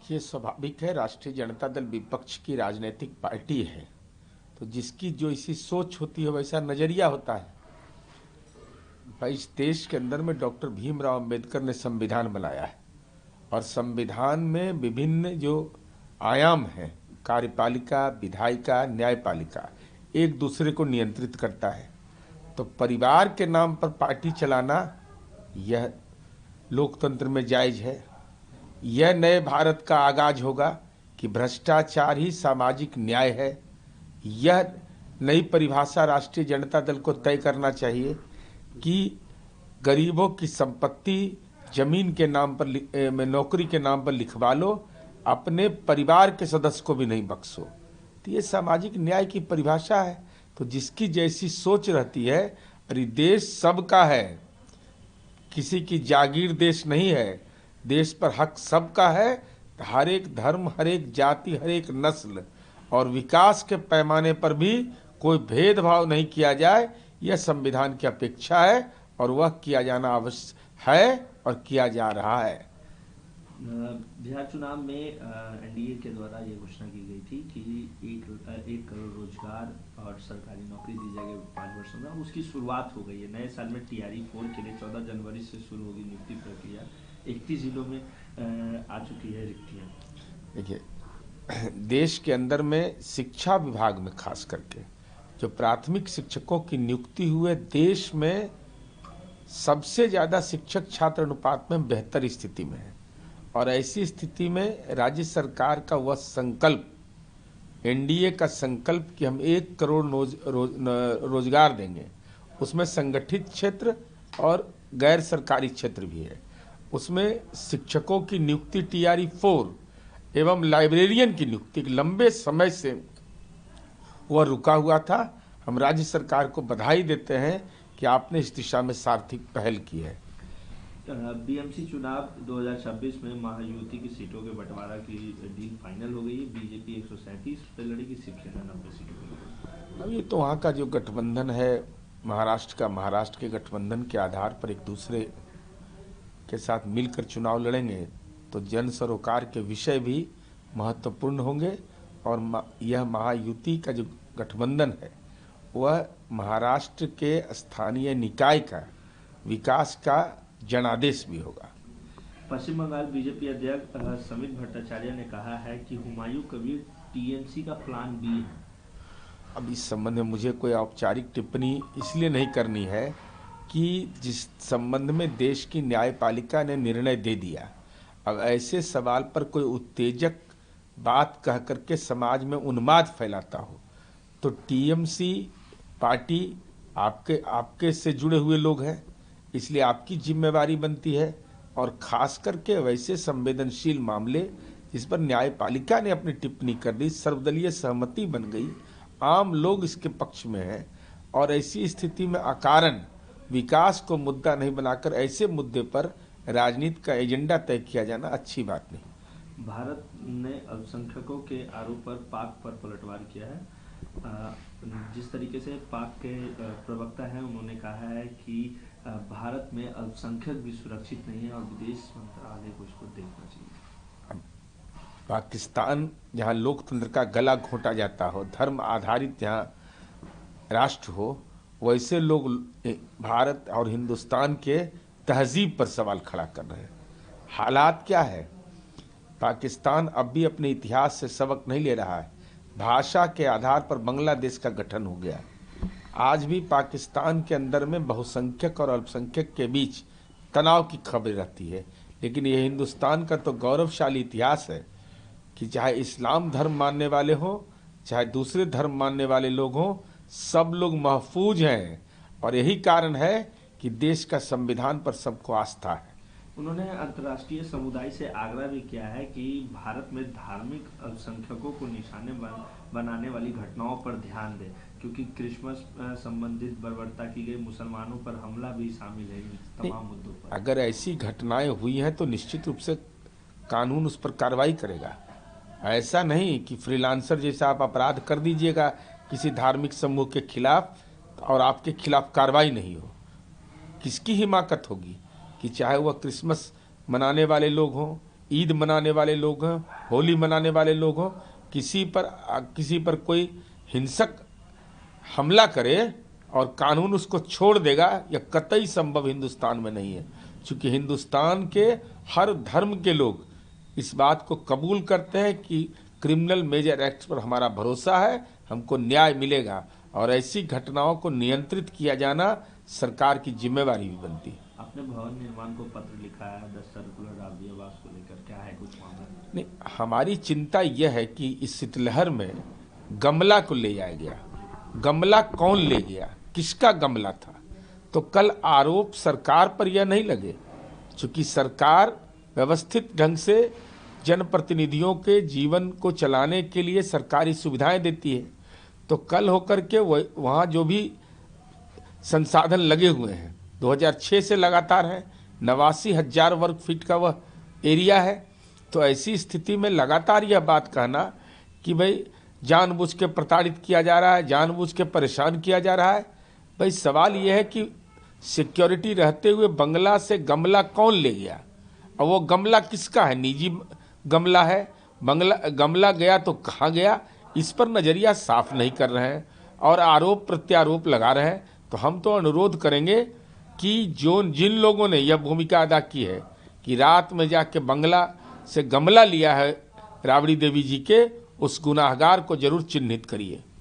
ये स्वाभाविक है। राष्ट्रीय जनता दल विपक्ष की राजनीतिक पार्टी है, तो जिसकी जो इसी सोच होती है वैसा नजरिया होता है। भाई, इस देश के अंदर में डॉक्टर भीमराव अंबेडकर ने संविधान बनाया है और संविधान में विभिन्न जो आयाम हैं, कार्यपालिका, विधायिका, न्यायपालिका, एक दूसरे को नियंत्रित करता है। तो परिवार के नाम पर पार्टी चलाना यह लोकतंत्र में जायज है। यह नए भारत का आगाज होगा कि भ्रष्टाचार ही सामाजिक न्याय है। यह नई परिभाषा राष्ट्रीय जनता दल को तय करना चाहिए कि गरीबों की संपत्ति जमीन के नाम पर नौकरी के नाम पर लिखवा लो, अपने परिवार के सदस्य को भी नहीं बख्शो। तो ये सामाजिक न्याय की परिभाषा है। तो जिसकी जैसी सोच रहती है, अरे देश सबका है, किसी की जागीर देश नहीं है, देश पर हक सबका है। हर एक धर्म, हर एक जाति, हर एक नस्ल और विकास के पैमाने पर भी कोई भेदभाव नहीं किया जाए, यह संविधान की अपेक्षा है और वह किया जाना आवश्यक है और किया जा रहा है। बिहार चुनाव में एनडीए के द्वारा ये घोषणा की गई थी कि 1 करोड़ रोजगार और सरकारी नौकरी दी जाएगी 5 वर्षों में। उसकी शुरुआत हो गई है। नए साल में टीआरई 4 के लिए 14 जनवरी से शुरू होगी नियुक्ति प्रक्रिया। 31 जिलों में आ चुकी है रिक्तियाँ। देखिए, देश के अंदर में शिक्षा विभाग में खास करके जो प्राथमिक शिक्षकों की नियुक्ति हुए, देश में सबसे ज्यादा शिक्षक छात्र अनुपात में बेहतर स्थिति में है। और ऐसी स्थिति में राज्य सरकार का वह संकल्प, एनडीए का संकल्प कि हम 1 करोड़ रोजगार देंगे, उसमें संगठित क्षेत्र और गैर सरकारी क्षेत्र भी है। उसमें शिक्षकों की नियुक्ति टीआरई 4 एवं लाइब्रेरियन की नियुक्ति लंबे समय से वह रुका हुआ था। हम राज्य सरकार को बधाई देते हैं कि आपने इस दिशा में सार्थक पहल की है। बीएमसी चुनाव 2026 में महायुति की सीटों के बंटवारा की डील फाइनल हो गई है। बीजेपी 137 पे लड़ेगी, शिवसेना 90 सीटों पर। अब ये तो वहाँ का जो गठबंधन है महाराष्ट्र के गठबंधन के आधार पर एक दूसरे के साथ मिलकर चुनाव लड़ेंगे, तो जन सरोकार के विषय भी महत्वपूर्ण होंगे। और यह महायुति का जो गठबंधन है वह महाराष्ट्र के स्थानीय निकाय का विकास का जनादेश भी होगा। पश्चिम बंगाल बीजेपी अध्यक्ष समित भट्टाचार्य ने कहा है कि हुमायूं कबीर टीएमसी का प्लान बी है। अब इस संबंध में मुझे कोई औपचारिक टिप्पणी इसलिए नहीं करनी है कि जिस संबंध में देश की न्यायपालिका ने निर्णय दे दिया, अब ऐसे सवाल पर कोई उत्तेजक बात कह करके समाज में उन्माद फैलाता हो, तो टीएमसी पार्टी आपके से जुड़े हुए लोग हैं, इसलिए आपकी जिम्मेवारी बनती है। और खास करके वैसे संवेदनशील मामले जिस पर न्यायपालिका ने अपनी टिप्पणी कर दी, सर्वदलीय सहमति बन गई, आम लोग इसके पक्ष में हैं, और ऐसी स्थिति में अकारण विकास को मुद्दा नहीं बनाकर ऐसे मुद्दे पर राजनीति का एजेंडा तय किया जाना अच्छी बात नहीं। भारत ने अल्पसंख्यकों के आरोप पर पाक पर पलटवार किया है। जिस तरीके से पाक के प्रवक्ता हैं, उन्होंने कहा है कि भारत में अल्पसंख्यक भी सुरक्षित नहीं है और विदेश मंत्रालय को इसको देखना चाहिए। पाकिस्तान जहां लोकतंत्र का गला घोंटा जाता हो, धर्म आधारित जहां राष्ट्र हो, वैसे लोग भारत और हिंदुस्तान के तहजीब पर सवाल खड़ा कर रहे हैं। हालात क्या है? पाकिस्तान अब भी अपने इतिहास से सबक नहीं ले रहा है। भाषा के आधार पर बांग्लादेश का गठन हो गया। आज भी पाकिस्तान के अंदर में बहुसंख्यक और अल्पसंख्यक के बीच तनाव की खबर रहती है। लेकिन यह हिंदुस्तान का तो गौरवशाली इतिहास है कि चाहे इस्लाम धर्म मानने वाले हों, चाहे दूसरे धर्म मानने वाले लोग हों, सब लोग महफूज हैं। और यही कारण है कि देश का संविधान पर सबको आस्था है। उन्होंने अंतर्राष्ट्रीय समुदाय से आग्रह भी किया है कि भारत में धार्मिक अल्पसंख्यकों को निशाने बनाने वाली घटनाओं पर ध्यान दें, क्योंकि क्रिसमस संबंधित बर्बरता की गई, मुसलमानों पर हमला भी शामिल है इन तमाम मुद्दों पर। अगर ऐसी घटनाएं हुई हैं तो निश्चित रूप से कानून उस पर कार्रवाई करेगा। ऐसा नहीं कि फ्रीलांसर जैसा आप अपराध कर दीजिएगा किसी धार्मिक समूह के खिलाफ और आपके खिलाफ कार्रवाई नहीं हो। किसकी हिमाकत होगी कि चाहे वह क्रिसमस मनाने वाले लोग हों, ईद मनाने वाले लोग हों, होली मनाने वाले लोग हों, किसी पर कोई हिंसक हमला करे और कानून उसको छोड़ देगा, यह कतई संभव हिंदुस्तान में नहीं है। क्योंकि हिंदुस्तान के हर धर्म के लोग इस बात को कबूल करते हैं कि क्रिमिनल मेजर एक्ट पर हमारा भरोसा है, हमको न्याय मिलेगा, और ऐसी घटनाओं को नियंत्रित किया जाना सरकार की जिम्मेवारी भी बनती है। आपने भवन निर्माण को पत्र लिखा है 10 सर्कुलर राबड़ी आवास को लेकर, क्या है कुछ मामला? नहीं, हमारी चिंता यह है कि इस शीतलहर में गमला को ले जाया गया। गमला कौन ले गया, किसका गमला था? तो कल आरोप सरकार पर यह नहीं लगे, क्योंकि सरकार व्यवस्थित ढंग से जनप्रतिनिधियों के जीवन को चलाने के लिए सरकारी सुविधाएं देती है। तो कल होकर के वहाँ जो भी संसाधन लगे हुए हैं 2006 से लगातार है, 89,000 वर्ग फीट का वह एरिया है। तो ऐसी स्थिति में लगातार यह बात कहना कि भाई जानबूझ के प्रताड़ित किया जा रहा है, जानबूझ के परेशान किया जा रहा है, भाई सवाल यह है कि सिक्योरिटी रहते हुए बंगला से गमला कौन ले गया, और वो गमला किसका है? निजी गमला है, गमला गया तो कहाँ गया, इस पर नजरिया साफ नहीं कर रहे हैं और आरोप प्रत्यारोप लगा रहे हैं। तो हम तो अनुरोध करेंगे कि जिन लोगों ने यह भूमिका अदा की है कि रात में जाके बंगला से गमला लिया है राबड़ी देवी जी के, उस गुनाहगार को जरूर चिन्हित करिए।